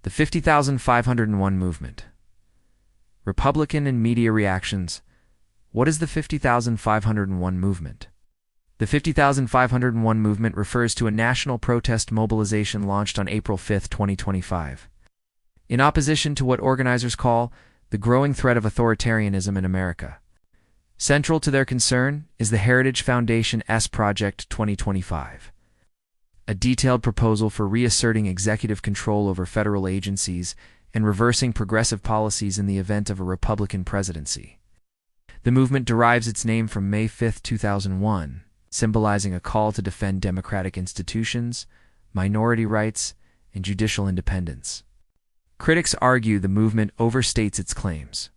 The 50,501 movement. Republican and media reactions. What is the 50,501 movement? The 50,501 movement refers to a national protest mobilization launched on April 5, 2025. In opposition to what organizers call the growing threat of authoritarianism in America. Central to their concern is the Heritage Foundation's Project 2025, a detailed proposal for reasserting executive control over federal agencies and reversing progressive policies in the event of a Republican presidency. The movement derives its name from May 5, 2001, symbolizing a call to defend democratic institutions, minority rights, and judicial independence. Critics argue the movement overstates its claims.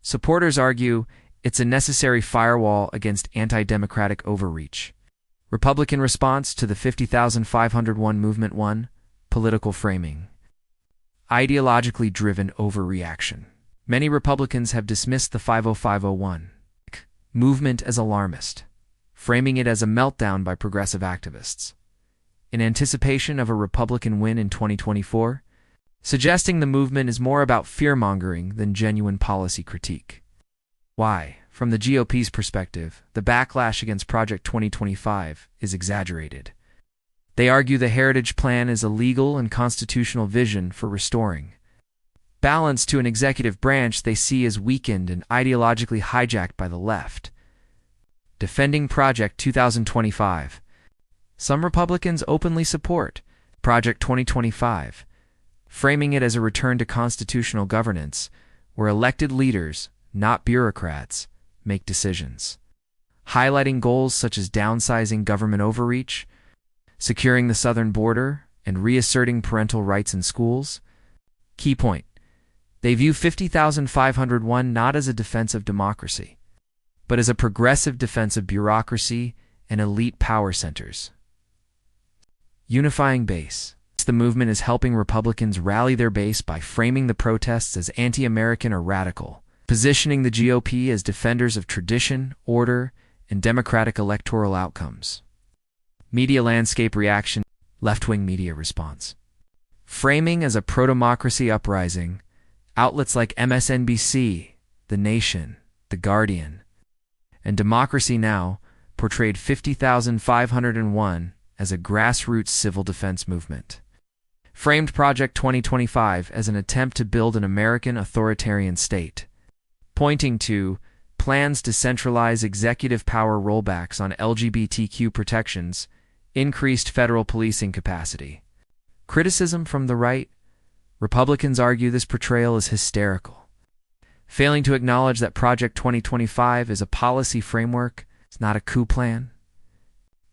Supporters argue it's a necessary firewall against anti-democratic overreach. Republican response to the 50,501 movement. 1. Political framing. Ideologically driven overreaction. Many Republicans have dismissed the 50,501 movement as alarmist, framing it as a meltdown by progressive activists, in anticipation of a Republican win in 2024, suggesting the movement is more about fear-mongering than genuine policy critique. Why? From the GOP's perspective, the backlash against Project 2025 is exaggerated. They argue the Heritage Plan is a legal and constitutional vision for restoring balance to an executive branch they see as weakened and ideologically hijacked by the left. Defending Project 2025. Some Republicans openly support Project 2025, framing it as a return to constitutional governance, where elected leaders, not bureaucrats, make decisions, highlighting goals such as downsizing government overreach, securing the southern border, and reasserting parental rights in schools. Key point: they view 50,501 not as a defense of democracy, but as a progressive defense of bureaucracy and elite power centers. Unifying base. The movement is helping Republicans rally their base by framing the protests as anti-American or radical, positioning the GOP as defenders of tradition, order, and democratic electoral outcomes. Media landscape reaction. Left-wing media response. Framing as a pro-democracy uprising, outlets like MSNBC, The Nation, The Guardian, and Democracy Now! Portrayed 50,501 as a grassroots civil defense movement. Framed Project 2025 as an attempt to build an American authoritarian state, pointing to plans to centralize executive power rollbacks on LGBTQ protections, increased federal policing capacity. Criticism from the right. Republicans argue this portrayal is hysterical, failing to acknowledge that Project 2025 is a policy framework, it's not a coup plan.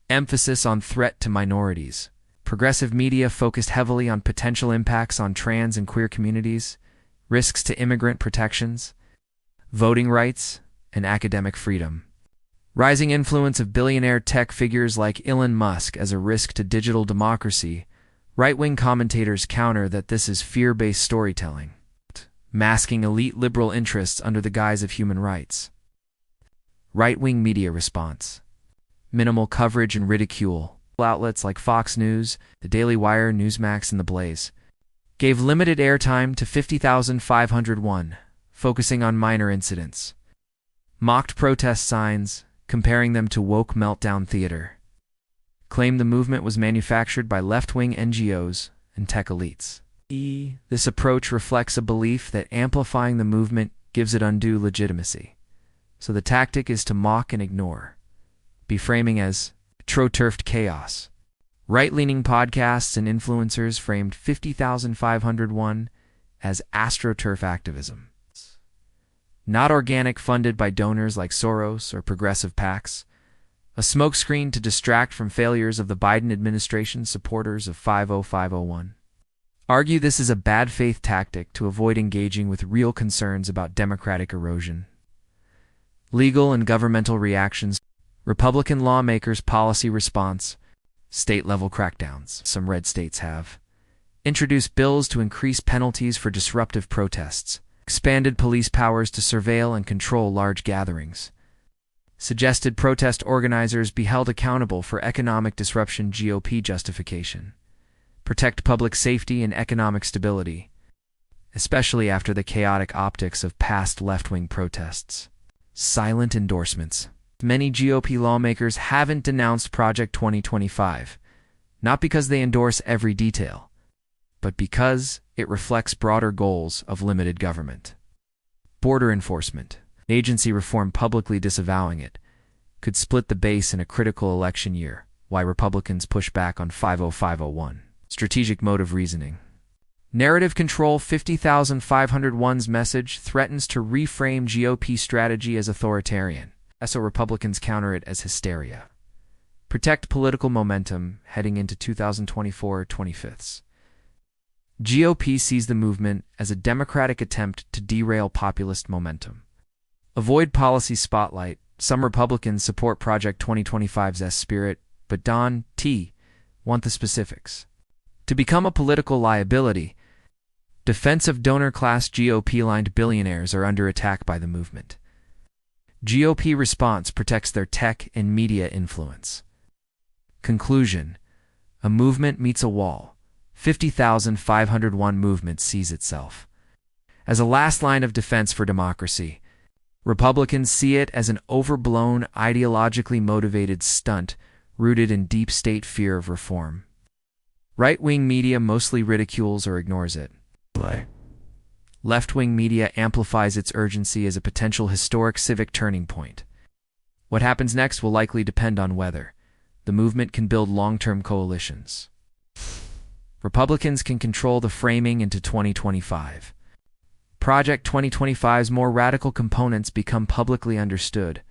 Emphasis on threat to minorities. Progressive media focused heavily on potential impacts on trans and queer communities, risks to immigrant protections, voting rights, and academic freedom. Rising influence of billionaire tech figures like Elon Musk as a risk to digital democracy. Right-wing commentators counter that this is fear-based storytelling, masking elite liberal interests under the guise of human rights. Right-wing media response. Minimal coverage and ridicule. Outlets like Fox News, The Daily Wire, Newsmax, and The Blaze gave limited airtime to 50,501, focusing on minor incidents. Mocked protest signs, comparing them to woke meltdown theater. Claimed the movement was manufactured by left-wing NGOs and tech elites. This approach reflects a belief that amplifying the movement gives it undue legitimacy. So the tactic is to mock and ignore, beframing as tro-turfed chaos. Right-leaning podcasts and influencers framed 50,501 as astroturf activism. Not organic, funded by donors like Soros or progressive PACs. A smokescreen to distract from failures of the Biden administration's supporters of 50,501. Argue this is a bad faith tactic to avoid engaging with real concerns about democratic erosion. Legal and governmental reactions. Republican lawmakers' policy response. State-level crackdowns. Some red states have introduced bills to increase penalties for disruptive protests, expanded police powers to surveil and control large gatherings, suggested protest organizers be held accountable for economic disruption. GOP justification. protect public safety and economic stability, especially after the chaotic optics of past left-wing protests. Silent endorsements. Many GOP lawmakers haven't denounced Project 2025, not because they endorse every detail, but because it reflects broader goals of limited government. Border enforcement. Agency reform publicly disavowing it could split the base in a critical election year, why Republicans push back on 50501. Strategic motive reasoning. Narrative control. 50,501's message threatens to reframe GOP strategy as authoritarian, so Republicans counter it as hysteria. Protect political momentum heading into 2024-25. GOP sees the movement as a democratic attempt to derail populist momentum. Avoid policy spotlight. Some Republicans support Project 2025's spirit, but Don T. want the specifics. To become a political liability, defensive donor-class GOP-aligned billionaires are under attack by the movement. GOP response protects their tech and media influence. Conclusion. A movement meets a wall. 50,501 movement sees itself as a last line of defense for democracy. Republicans see it as an overblown, ideologically motivated stunt rooted in deep state fear of reform. Right-wing media mostly ridicules or ignores it. Left-wing media amplifies its urgency as a potential historic civic turning point. What happens next will likely depend on whether the movement can build long-term coalitions. Republicans can control the framing into 2025. Project 2025's more radical components become publicly understood,